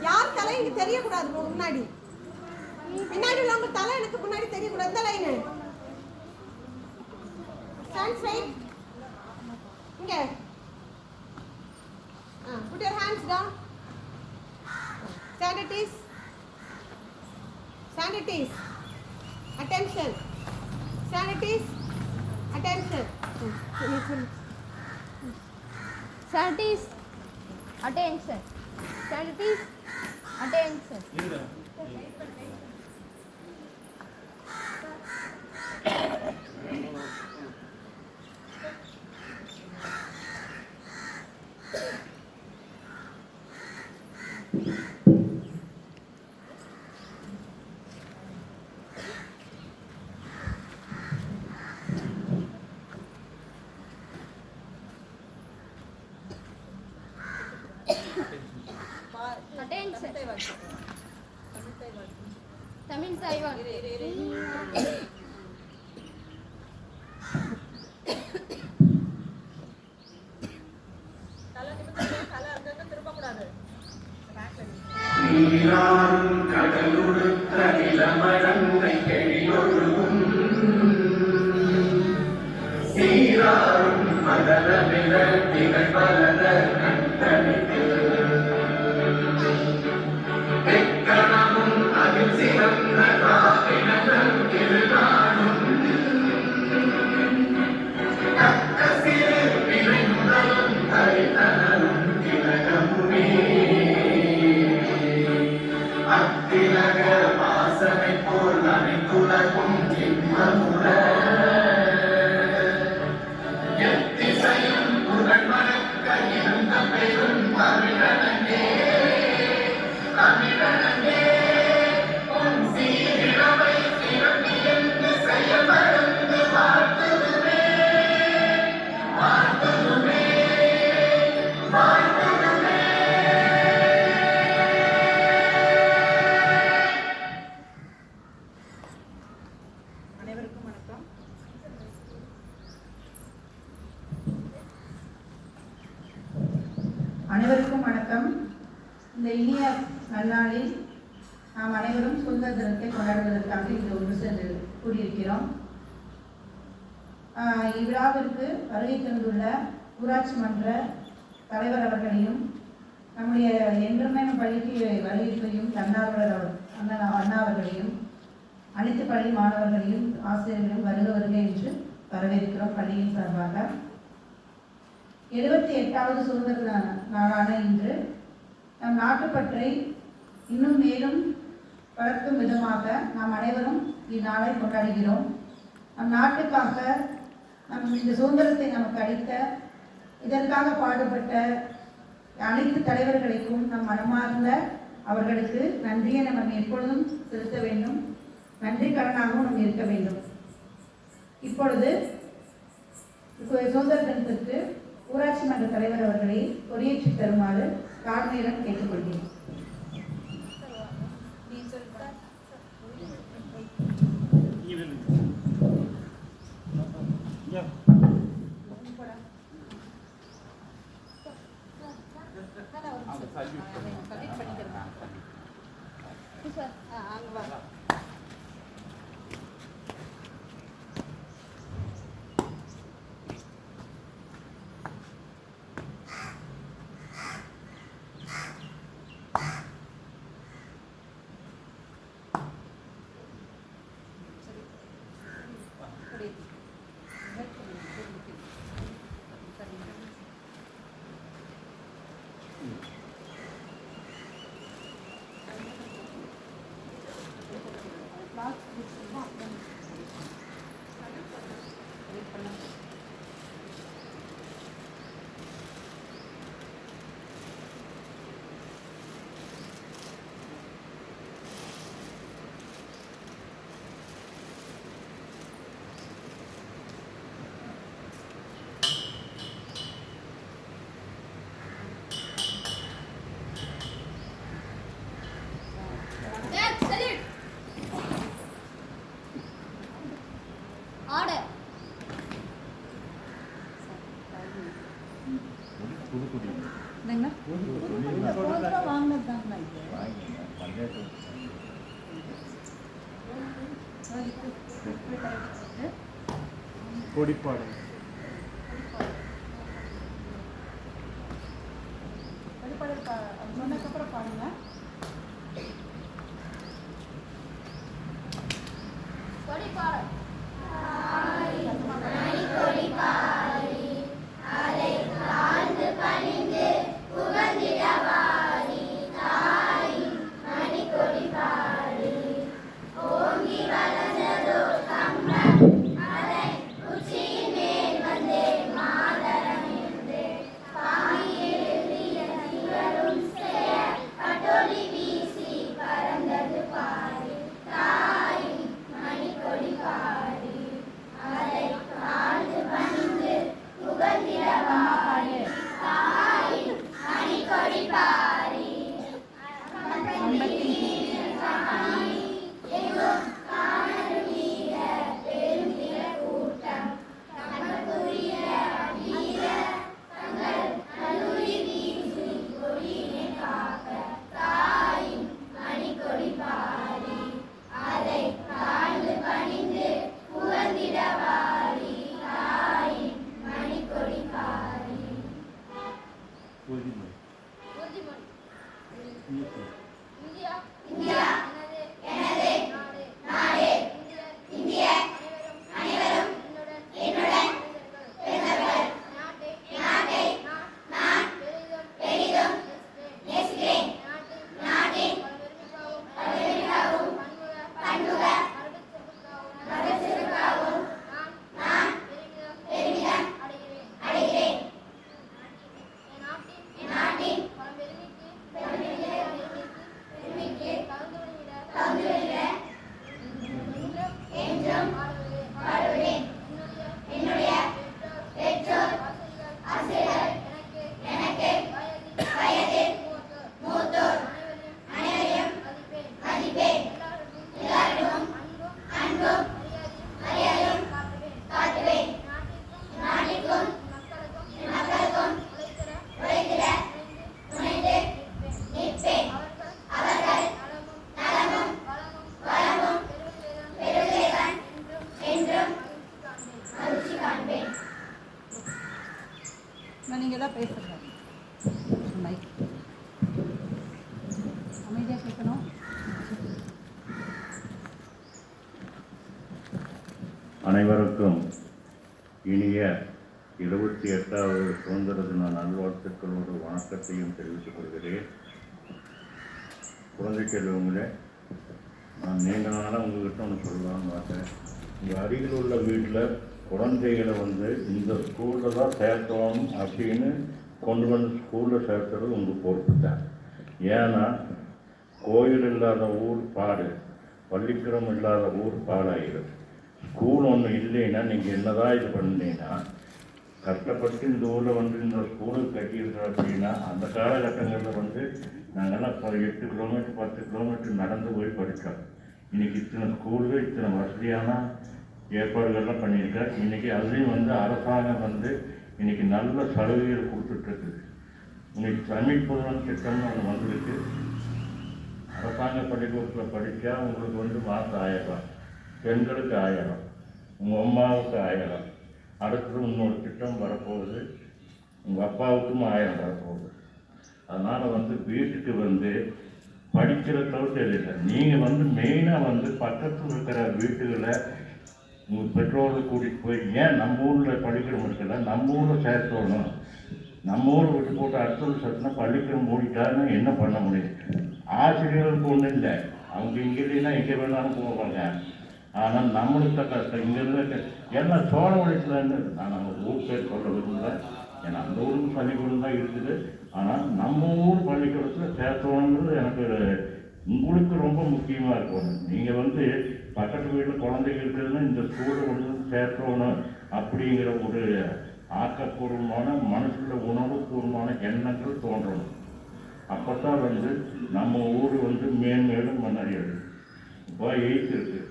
யார் தலை இங்க தெரியக்கூடாது முன்னாடி. பின்னாடி உள்ளவங்க தலை எனக்கு முன்னாடி தெரியக்கூடாது. இந்த லைனு ஸ்டாண்ட் ஸ்ட்ரைட். இங்க put your hands down. Stand at ease. Stand at ease. Attention. Stand at ease. Attention. Stand at ease. Attention. Stand at ease. Attention. Tamil Taiwan. நீராறும் கடலுடுத்த நிலமடங்கை கெளியொழுகும் சீராறும் மதர விரட்டிகள் பலர கண்டனித்து வெக்கணமும் அதில் சிறந்த காப்பினதன் திருநாடும் தக்க சிறு வினை முதலும் தரித்தனரும் திலகமுமே அத்திலக வாசனை போல் அனைத்துலகும் இன்பமுற எத்திசையும் புகழ் மணக்க இருந்த பெரும் தமிழனே தமிழனே உன் சீரிழவை சிறப்பி என்று செயல் மறந்து வாழ்த்துதுமே வாழ்த்துதுமே வாழ்த்துதுமே. அனைவருக்கும் வணக்கம். இந்த இனிய நன்னாளில் நாம் அனைவரும் சுதந்திர தினத்தை கொண்டாடுவதற்காக இங்கு ஒன்று சென்று கூடியிருக்கிறோம். இவ்விழாவிற்கு வருகை தந்துள்ள ஊராட்சி மன்ற தலைவர் அவர்களையும் நம்முடைய என்றுமே பள்ளிக்கு வருகை செய்யும் தன்னார்வலர் அண்ணா அவர்களையும் அனைத்து பள்ளி மாணவர்களையும் ஆசிரியர்களையும் வருக வருகை என்று வரவேற்கிறோம் பள்ளியின் சார்பாக. 78வது சுதந்திர நாளான இன்று நம் நாட்டுப்பற்றை இன்னும் மேலும் வளர்க்கும் விதமாக நாம் அனைவரும் இந்நாளை கொண்டாடுகிறோம். நம் நாட்டுக்காக இந்த சுதந்திரத்தை நமக்கு அளித்த இதற்காக பாடுபட்ட அனைத்து தலைவர்களுக்கும் நம் மனமார்ந்த அவர்களுக்கு நன்றியை நம்ம எப்பொழுதும் செலுத்த வேண்டும். நன்றி கடனாகவும் நாம் இருக்க வேண்டும். இப்பொழுது சுதந்திர தினத்திற்கு ஊராட்சி மன்ற தலைவர் அவர்களை கொடியேற்றி தருமாறு தாழ்மையுடன் கேட்டுக்கொள்கிறேன். கொடிப்பாடல். சொன்னதுக்கப்புறம் பாருங்க. கொடிப்பாடல். உறுதிமொழி. உறுதிமொழி. இயக்கம். இந்தியா நீங்கள் தான் பேசுகிறேன். மைக் அமைதியாக கேட்கணும். அனைவருக்கும் இனிய 28வது சுதந்திர தின நல்வாழ்த்துக்களோடு வணக்கத்தையும் தெரிவித்துக் கொள்கிறேன். குழந்தை செல்வங்களே, நான் நீண்ட நாளாக உங்கள்கிட்ட ஒன்று சொல்லலாம்னு பார்த்தேன். உங்கள் அருகில் உள்ள வீட்டில் குழந்தைகளை இந்த ஸ்கூலில் தான் சேர்த்தோம் அப்படின்னு கொண்டு வந்து ஸ்கூலில் சேர்த்துறது உங்கள் பொறுப்பு தான். ஏன்னா கோயில் இல்லாத ஊர் பாடு, பள்ளிக்கூடம் இல்லாத ஊர் பாடாயிடும். ஸ்கூல் ஒன்று இல்லைன்னா நீங்கள் என்னதான் இது பண்ணீங்கன்னா, கஷ்டப்பட்டு இந்த ஊரில் இந்த ஸ்கூலுக்கு கட்டியிருக்கிறோம் அப்படின்னா, அந்த காலகட்டங்களில் நாங்கள்லாம் 8 கிலோமீட்டர் 10 கிலோமீட்டர் நடந்து போய் படித்தோம். இன்றைக்கி இத்தனை ஸ்கூலு இத்தனை வசதியான ஏற்பாடுகள்லாம் பண்ணியிருக்கார். இன்றைக்கி அதுலேயும் அரசாங்கம் இன்றைக்கி நல்ல சலுகைகள் கொடுத்துட்ருக்குது. இன்றைக்கி தமிழ் புதன் திட்டம்னு ஒன்று வந்திருக்கு. அரசாங்க பள்ளிக்கூடத்தில் படித்தா உங்களுக்கு மாதம் 1000 ரூபா, பெண்களுக்கு 1000, உங்கள் அம்மாவுக்கு 1000. அடுத்தது இன்னொரு திட்டம் வரப்போகுது, உங்கள் அப்பாவுக்கும் 1000 வரப்போகுது. அதனால் வீட்டுக்கு படிக்கிற தவிர்த்து இல்லை. நீங்கள் மெயினாக பக்கத்தில் இருக்கிற வீட்டுகளை உங்கள் பெற்றோர்கள் கூட்டிகிட்டு போய், ஏன் நம்ம ஊரில் பள்ளிக்கூடம் இருக்கல, நம்ம ஊரில் சேர்த்தோணும். நம்ம ஊர் விட்டு போட்டு அடுத்தது சத்துனா பள்ளிக்கூடம் மூடிட்டாருன்னு என்ன பண்ண முடியும்? ஆசிரியர்களுக்கு ஒன்றும் இல்லை, அவங்க இங்கே இல்லைன்னா எங்கே வேணாலும் போவாங்க. ஆனால் நம்மளுக்கு தான் கஷ்டம். இங்கேருந்து எல்லாம் சோழ வழித்துலேருந்து, நான் நம்ம ஊர் பேர் சொல்ல விரும்பல, ஏன்னா அந்த ஊருக்கு பள்ளிக்கூடம் தான் இருக்குது. ஆனால் நம்ம ஊர் பள்ளிக்கூடத்தில் சேர்த்தோணுங்கிறது எனக்கு உங்களுக்கு ரொம்ப முக்கியமாக இருக்கும். நீங்கள் பக்கத்து வீட்டில் குழந்தைங்க இருக்குதுன்னா இந்த ஸ்கூலில் சேர்த்தோணும் அப்படிங்கிற ஒரு ஆக்கப்பூர்வமான மனசில் உணர்வுபூர்வமான எண்ணங்கள் தோன்றணும். அப்போ தான் நம்ம ஊர் மேன்மேலும் முன்னேறியது. இப்போ 8th இருக்குது,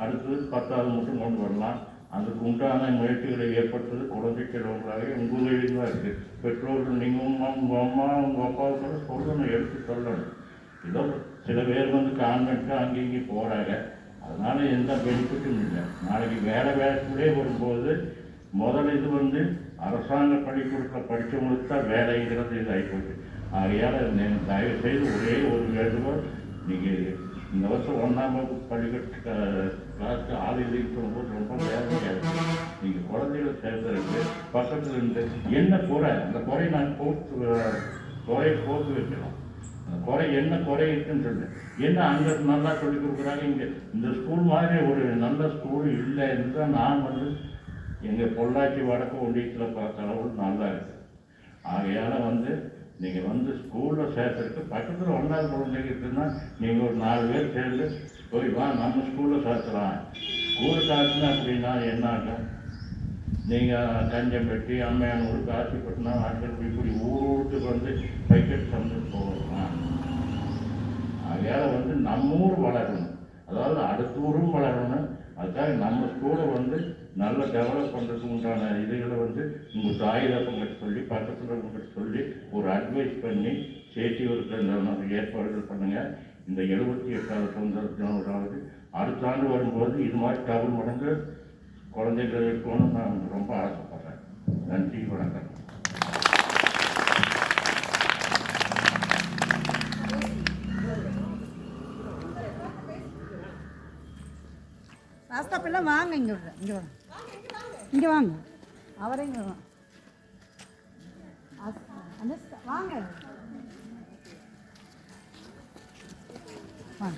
அடுத்தது 10வது மட்டும் கொண்டு வரலாம். அதுக்கு உண்டான முயற்சிகளை ஏற்படுத்துறது குழந்தை செல்வங்களாக உங்கள் கையில் தான் இருக்குது. பெற்றோர்கள் நீங்கள் உங்கள் அம்மா உங்கள் அப்பாவுக்கு சொல்லணும், எடுத்து சொல்லணும். ஏதோ சில பேர் கான்வென்ட்டு அங்கே இங்கே போகிறாங்க. அதனால் எந்த பெனிஃபிட்டும் இல்லை. நாளைக்கு வேலைக்குள்ளே வரும்போது முதல்ல இது வந்து அரசாங்க பள்ளிக்கூடத்தில் படித்தவங்களுக்கு தான் வேலைங்கிறது இது ஆகிப்போச்சு. ஆகையால் தயவு செய்து ஒரே ஒரு வேண்டுகோள், நீங்கள் இந்த வருஷம் 1ஆம் வகுப்பு பள்ளிக்கூட கிளாஸுக்கு ஆள் இல்லைன்னு சொல்லும்போது ரொம்ப வேலையாக இருக்குது. நீங்கள் குழந்தைகளை சேர்த்துருக்கு பக்கத்தில் இருந்து என்ன குறை, அந்த குறையை நாங்கள் குறையை போக்கு வைக்கிறோம். அந்த குறை என்ன குறை இருக்குன்னு சொல்லுங்கள். என்ன அங்கே நல்லா சொல்லிக் கொடுக்குறாங்க, இங்கே இந்த ஸ்கூல் மாதிரி ஒரு நல்ல ஸ்கூல் இல்லைன்னு தான் நான் வந்து எங்கள் பொள்ளாச்சி வடக்கு ஒன்றியத்தில் பார்த்த அளவுக்கு நல்லா இருக்குது. ஆகையால் வந்து நீங்கள் வந்து ஸ்கூலில் சேர்த்துருக்கு பக்கத்தில் 1ஆவது குழந்தைங்க இருக்குன்னா நீங்கள் ஒரு 4 பேர் சேர்ந்து போய் வா நம்ம ஸ்கூலில் சேர்த்துலாம். ஸ்கூல் சேர்த்துனா அப்படின்னா என்னாக்கா, நீங்கள் கஞ்சம்பட்டி, அம்மையானூர், காசிப்பட்டினம், ஆட்கள் இப்படி ஊருக்கு வந்து பைக்கெட் சந்து போகலாம். ஆகையால் வந்து நம்ம ஊர் வளரணும், அதாவது அடுத்த ஊரும் வளரணும். அதுக்காக நம்ம ஸ்கூலை வந்து நல்லா டெவலப் பண்ணுறதுக்கு உண்டான இதுகளை வந்து உங்கள் தாய் தப்பங்கிட்ட சொல்லி பக்கத்தில் இருக்கவங்கிட்ட சொல்லி ஒரு அட்வைஸ் பண்ணி சேர்த்தி ஒரு ஏற்பாடுகள் பண்ணுங்கள். இந்த 78வது சுதந்திர தினமாவது அடுத்த ஆண்டு வரும்போது இது மாதிரி டபுள் மடங்கு குழந்தைகள் இருக்கணும்னு நான் ரொம்ப ஆசைப்படுறேன். நன்றி, வணக்கம். ராஸ்தாப்பெல்லாம் வாங்க, இங்கே இங்கே வாங்க, இங்கே வாங்க, அவரே இங்கே வாங்க, வாங்க வாங்க.